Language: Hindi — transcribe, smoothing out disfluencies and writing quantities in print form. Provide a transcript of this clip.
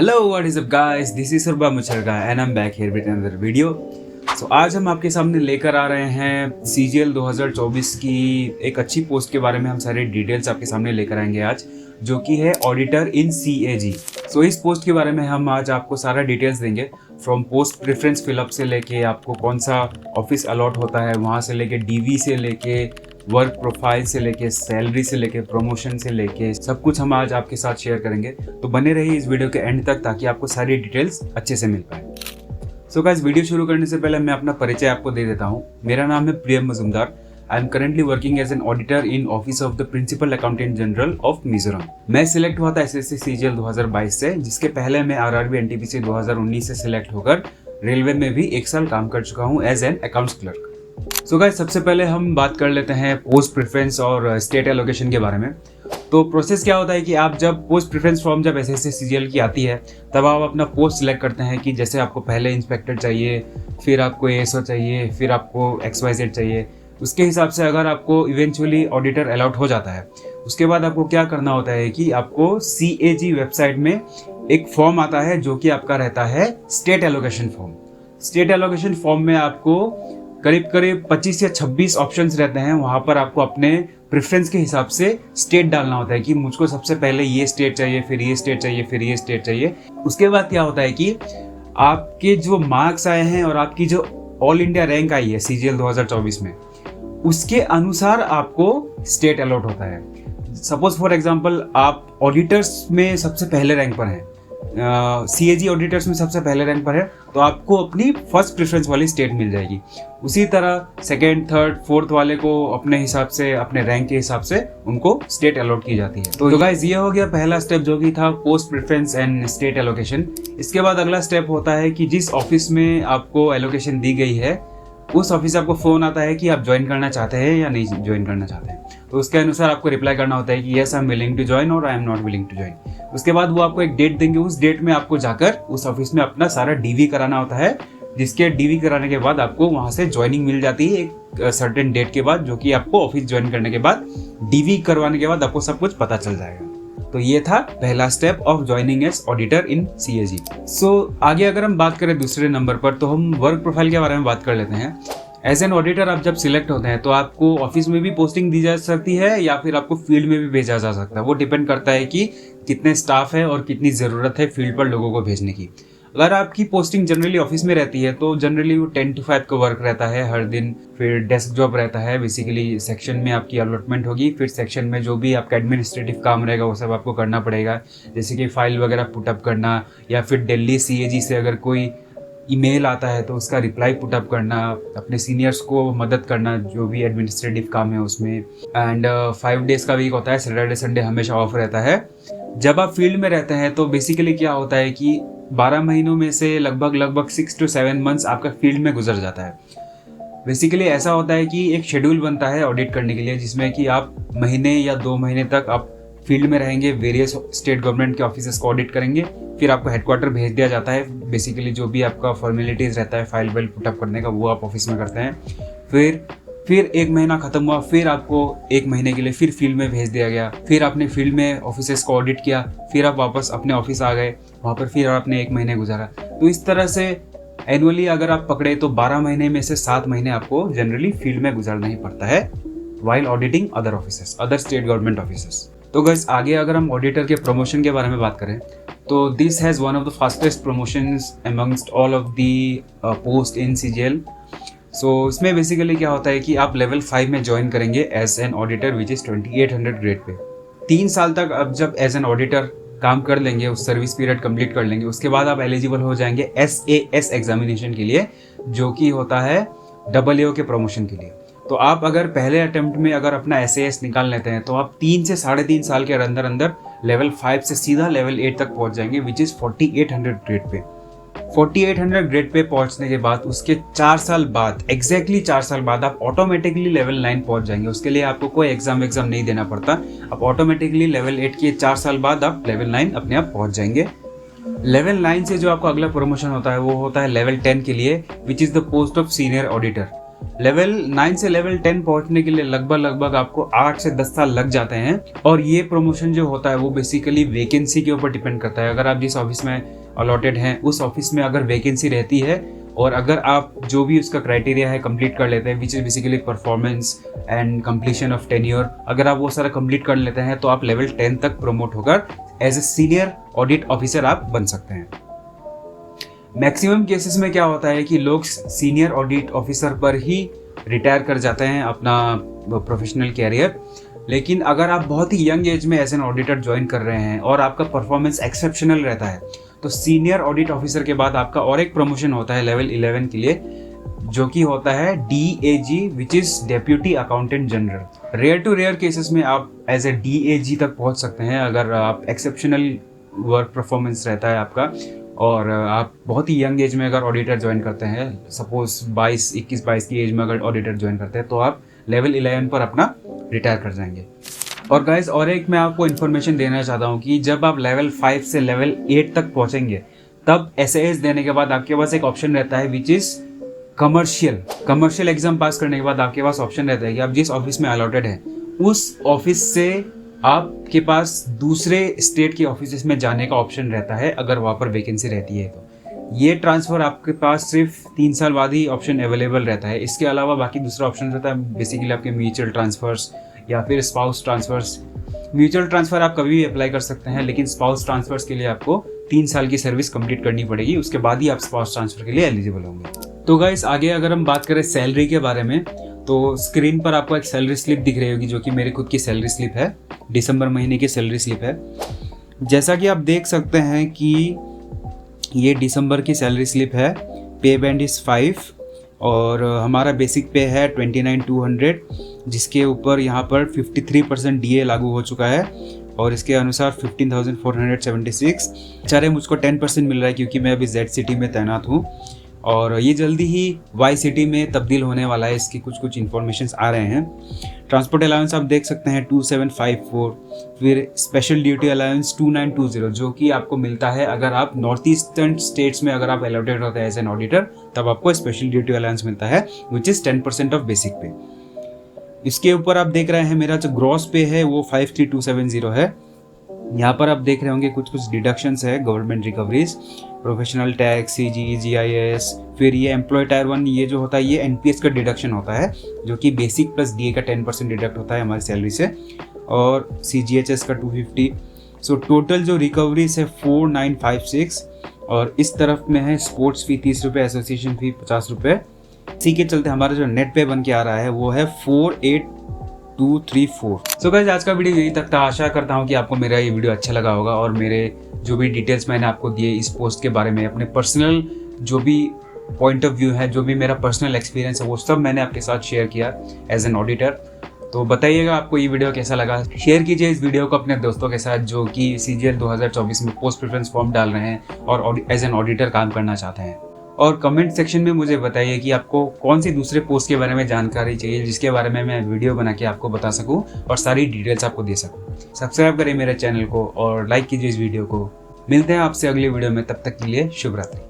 Hello what is up guys, this is Surabha Mucharga and I am back here with another video. So आज हम आपके सामने लेकर आ रहे हैं सीजीएल 2024 की एक अच्छी पोस्ट के बारे में। हम सारे डिटेल्स आपके सामने लेकर आएंगे आज, जो कि है ऑडिटर इन सीएजी। सो इस पोस्ट के बारे में हम आज आपको सारा डिटेल्स देंगे, फ्रॉम पोस्ट प्रेफरेंस फिलअप से लेके आपको कौन सा ऑफिस अलॉट होता है, वहाँ से लेके डीवी से लेके वर्क प्रोफाइल से लेके सैलरी से लेके प्रमोशन से लेके सब कुछ हम आज आपके साथ शेयर करेंगे। तो बने रहिए इस वीडियो के एंड तक ताकि आपको सारी डिटेल्स अच्छे से मिल पाए। सो गाइस, वीडियो शुरू करने से पहले मैं अपना परिचय आपको दे देता हूँ। मेरा नाम है Priyam Majumdar. I am currently working as an auditor in office of the principal accountant general of Mizoram. मैं सिलेक्ट हुआ था एसएससी सीजीएल 2022 से, जिसके पहले मैं आरआरबी एनटीपीसी 2019 से सिलेक्ट होकर रेलवे में भी 1 साल काम कर चुका हूँ as an accounts clerk. So guys, सबसे पहले हम बात कर लेते हैं पोस्ट प्रेफरेंस और स्टेट एलोकेशन के बारे में। तो प्रोसेस क्या होता है कि आप जब पोस्ट प्रेफरेंस फॉर्म जब एसएससी सीजीएल की आती है, तब आप अपना पोस्ट सिलेक्ट करते हैं कि जैसे आपको पहले इंस्पेक्टर चाहिए, फिर आपको एएसओ चाहिए, फिर आपको XYZ चाहिए। उसके हिसाब से अगर आपको इवेंचुअली ऑडिटर अलॉट हो जाता है, उसके बाद आपको क्या करना होता है कि आपको सीएजी वेबसाइट में एक फॉर्म आता है जो कि आपका रहता है state allocation form. State allocation form में आपको करीब 25 या 26 ऑप्शंस रहते हैं। वहाँ पर आपको अपने प्रेफरेंस के हिसाब से स्टेट डालना होता है कि मुझको सबसे पहले ये स्टेट चाहिए, फिर ये स्टेट चाहिए, फिर ये स्टेट चाहिए। उसके बाद क्या होता है कि आपके जो मार्क्स आए हैं और आपकी जो ऑल इंडिया रैंक आई है सीजीएल 2024 में, उसके अनुसार आपको स्टेट अलॉट होता है। सपोज फॉर एग्जांपल आप ऑडिटर्स में सबसे पहले रैंक पर हैं, सीएजी ऑडिटर्स में सबसे पहले रैंक पर है, तो आपको अपनी फर्स्ट प्रेफरेंस वाली स्टेट मिल जाएगी। उसी तरह सेकेंड, थर्ड, फोर्थ वाले को अपने हिसाब से, अपने रैंक के हिसाब से उनको स्टेट अलॉट की जाती है। तो गाइस, ये हो गया पहला स्टेप जो कि था post preference and state allocation. इसके बाद अगला स्टेप होता है कि जिस ऑफिस में आपको एलोकेशन दी गई है, उस ऑफिस से आपको फ़ोन आता है कि आप ज्वाइन करना चाहते हैं या नहीं ज्वाइन करना चाहते हैं। तो उसके अनुसार आपको रिप्लाई करना होता है कि yes I am willing to join और I am not willing to join. उसके बाद वो आपको एक डेट देंगे, उस डेट में आपको जाकर उस ऑफिस में अपना सारा डीवी कराना होता है, जिसके डीवी कराने के बाद आपको वहाँ से ज्वाइनिंग मिल जाती है एक सर्टेन डेट के बाद, जो कि आपको ऑफिस ज्वाइन करने के बाद डीवी करवाने के बाद आपको सब कुछ पता चल जाएगा। तो ये था पहला step of joining as auditor in CAG. So आगे अगर हम बात करें दूसरे नंबर पर, तो हम वर्क प्रोफाइल के बारे में बात कर लेते हैं। एज एन ऑडिटर आप जब सिलेक्ट होते हैं तो आपको ऑफिस में भी पोस्टिंग दी जा सकती है या फिर आपको फील्ड में भी भेजा जा सकता है। वो डिपेंड करता है कि कितने स्टाफ है और कितनी ज़रूरत है फील्ड पर लोगों को भेजने की। अगर आपकी पोस्टिंग जनरली ऑफिस में रहती है तो जनरली वो 10 to 5 का वर्क रहता है हर दिन। फिर डेस्क जॉब रहता है, बेसिकली सेक्शन में आपकी अलॉटमेंट होगी, फिर सेक्शन में जो भी आपका एडमिनिस्ट्रेटिव काम रहेगा वो सब आपको करना पड़ेगा, जैसे कि फाइल वगैरह पुटअप करना, या फिर दिल्ली सीएजी से अगर कोई ईमेल आता है तो उसका रिप्लाई पुटअप करना, अपने सीनियर्स को मदद करना जो भी एडमिनिस्ट्रेटिव काम है उसमें। एंड 5 डेज़ का वीक होता है, सैटरडे संडे हमेशा ऑफ रहता है। जब आप फील्ड में रहते हैं तो बेसिकली क्या होता है कि 12 महीनों में से लगभग 6 to 7 मंथ्स आपका फील्ड में गुजर जाता है। बेसिकली ऐसा होता है कि एक शेड्यूल बनता है ऑडिट करने के लिए, जिसमें कि आप महीने या 2 महीने तक आप फील्ड में रहेंगे, वेरियस स्टेट गवर्नमेंट के ऑफिसेस को ऑडिट करेंगे, फिर आपको हेडक्वार्टर भेज दिया जाता है। बेसिकली जो भी आपका फॉर्मेलिटीज़ रहता है फाइल वाइल पुटअप करने का, वो आप ऑफिस में करते हैं। फिर 1 महीना ख़त्म हुआ, फिर आपको 1 महीने के लिए फिर फील्ड में भेज दिया गया। फिर आपने फील्ड में ऑफिसेस को ऑडिट किया, फिर आप वापस अपने ऑफिस आ गए, वहाँ पर फिर आपने 1 महीने गुजारा। तो इस तरह से एनुअली अगर आप पकड़े तो 12 महीने में से 7 महीने आपको जनरली फील्ड में गुजारना ही पड़ता है while auditing other offices, other state government offices. तो गाइस, आगे अगर हम ऑडिटर के प्रमोशन के बारे में बात करें तो this has one of the fastest promotions amongst all of the post in CGL. So इसमें बेसिकली क्या होता है कि आप लेवल 5 में ज्वाइन करेंगे as an auditor which is 2800 grade pay. 3 साल तक आप जब एज एन ऑडिटर काम कर लेंगे, उस सर्विस पीरियड कंप्लीट कर लेंगे, उसके बाद आप एलिजिबल हो जाएंगे SAS एग्जामिनेशन के लिए, जो कि होता है AAO के प्रमोशन के लिए। तो आप अगर पहले अटेम्प्ट में अगर अपना SAS निकाल लेते हैं तो आप 3 से 3.5 साल के अंदर लेवल 5 से सीधा लेवल 8 तक पहुंच जाएंगे, which is 4800 grade pay. 4800 grade pay पहुंचने के बाद उसके 4 साल बाद, एग्जैक्टली 4 साल बाद आप ऑटोमेटिकली लेवल 9 पहुंच जाएंगे। उसके लिए आपको कोई एग्जाम नहीं देना पड़ता। आप ऑटोमेटिकली लेवल 8 के 4 साल बाद आप लेवल 9 अपने आप पहुंच जाएंगे। लेवल 9 से जो आपका अगला प्रमोशन होता है वो होता है लेवल 10 के लिए, which is the post of senior auditor. Level 9 से लेवल 10 पहुंचने के लिए लगभग आपको 8 से 10 साल लग जाते हैं। और ये प्रमोशन जो होता है वो बेसिकली वैकेंसी के ऊपर डिपेंड करता है। अगर आप जिस ऑफिस में अलॉटेड हैं उस ऑफिस में अगर वैकेंसी रहती है और अगर आप जो भी उसका क्राइटेरिया है कंप्लीट कर लेते हैं, which is basically performance and completion of tenure, अगर आप वो सारा कंप्लीट कर लेते हैं तो आप लेवल 10 तक प्रमोट होकर as a senior audit officer आप बन सकते हैं। मैक्सिमम केसेस में क्या होता है कि लोग सीनियर ऑडिट ऑफिसर पर ही रिटायर कर जाते हैं अपना प्रोफेशनल कैरियर। लेकिन अगर आप बहुत ही यंग एज में एज एन ऑडिटर ज्वाइन कर रहे हैं और आपका परफॉर्मेंस एक्सेप्शनल रहता है तो सीनियर ऑडिट ऑफिसर के बाद आपका और एक प्रमोशन होता है लेवल 11 के लिए, जो कि होता है DAG, which is deputy accountant general. Rare to rare cases में आप एज ए DAG तक पहुंच सकते हैं अगर आप एक्सेप्शनल वर्क परफॉर्मेंस रहता है आपका और आप बहुत ही यंग एज में अगर ऑडिटर ज्वाइन करते हैं, सपोज 21-22 की एज में अगर ऑडिटर ज्वाइन करते हैं तो आप लेवल 11 पर अपना रिटायर कर जाएंगे। और गाइस और एक मैं आपको इन्फॉर्मेशन देना चाहता हूँ कि जब आप लेवल 5 से लेवल 8 तक पहुँचेंगे तब SAS देने के बाद आपके पास एक ऑप्शन रहता है विच इज़ कमर्शियल एग्जाम पास करने के बाद आपके पास ऑप्शन रहता है कि आप जिस ऑफिस में अलॉटेड हैं उस ऑफिस से आपके पास दूसरे स्टेट के ऑफिस में जाने का ऑप्शन रहता है अगर वहाँ पर वैकेंसी रहती है। तो ये ट्रांसफ़र आपके पास सिर्फ 3 साल बाद ही ऑप्शन अवेलेबल रहता है। इसके अलावा बाकी दूसरा ऑप्शन रहता है बेसिकली आपके म्यूचुअल ट्रांसफ़र्स या फिर स्पाउस ट्रांसफ़र्स। म्यूचुअल ट्रांसफ़र आप कभी भी अप्लाई कर सकते हैं, लेकिन स्पाउस ट्रांसफ़र्स के लिए आपको 3 साल की सर्विस कंप्लीट करनी पड़ेगी, उसके बाद ही आप स्पाउस ट्रांसफ़र के लिए एलिजिबल होंगे। तो गाइस आगे अगर हम बात करें सैलरी के बारे में तो स्क्रीन पर आपको एक सैलरी स्लिप दिख रही होगी जो कि मेरी खुद की सैलरी स्लिप है, दिसंबर महीने की सैलरी स्लिप है। जैसा कि आप देख सकते हैं कि ये दिसंबर की सैलरी स्लिप है, पे बैंड इज़ 5 और हमारा बेसिक पे है 29,200, जिसके ऊपर यहाँ पर 53% DA लागू हो चुका है और इसके अनुसार 15,476। चाहे मुझको 10% मिल रहा है क्योंकि मैं अभी Z सिटी में तैनात हूँ और ये जल्दी ही Y सिटी में तब्दील होने वाला है। इसकी कुछ इन्फॉर्मेशंस आ रहे हैं। ट्रांसपोर्ट अलाउंस आप देख सकते हैं 2754, फिर स्पेशल ड्यूटी अलाउंस 2920 जो कि आपको मिलता है अगर आप नॉर्थ ईस्टर्न स्टेट्स में अगर आप अलॉटेड होते हैं एज एन ऑडिटर तब आपको स्पेशल ड्यूटी अलाउंस मिलता है विच इज़ 10% ऑफ बेसिक पे। इसके ऊपर आप देख रहे हैं मेरा जो ग्रॉस पे है वो 53,270 है। यहाँ पर आप देख रहे होंगे कुछ डिडक्शंस है, government recoveries, professional tax, CG, GIS, फिर ये एम्प्लॉय टायर 1 ये जो होता है ये NPS का डिडक्शन होता है जो कि बेसिक प्लस DA का 10% डिडक्ट होता है हमारी सैलरी से और CGHS का 250। सो टोटल जो रिकवरीज है 4956 और इस तरफ में है स्पोर्ट्स फी 30 रुपये, एसोसिएशन फी 50 रुपये। इसी के चलते हमारा जो नेट पे बन के आ रहा है वो है 48,234। सो गाइस आज का वीडियो यही तक था। आशा करता हूँ कि आपको मेरा ये वीडियो अच्छा लगा होगा और मेरे जो भी डिटेल्स मैंने आपको दिए इस पोस्ट के बारे में, अपने पर्सनल जो भी पॉइंट ऑफ व्यू है, जो भी मेरा पर्सनल एक्सपीरियंस है वो सब मैंने आपके साथ शेयर किया एज एन ऑडिटर। तो बताइएगा आपको ये वीडियो कैसा लगा। शेयर कीजिए इस वीडियो को अपने दोस्तों के साथ जो कि CGL 2024 में पोस्ट प्रेफरेंस फॉर्म डाल रहे हैं और एज एन ऑडिटर काम करना चाहते हैं। और कमेंट सेक्शन में मुझे बताइए कि आपको कौन सी दूसरे पोस्ट के बारे में जानकारी चाहिए जिसके बारे में मैं वीडियो बना के आपको बता सकूं और सारी डिटेल्स आपको दे सकूं। सब्सक्राइब करिए मेरे चैनल को और लाइक कीजिए इस वीडियो को। मिलते हैं आपसे अगले वीडियो में, तब तक के लिए शुभ रात्रि।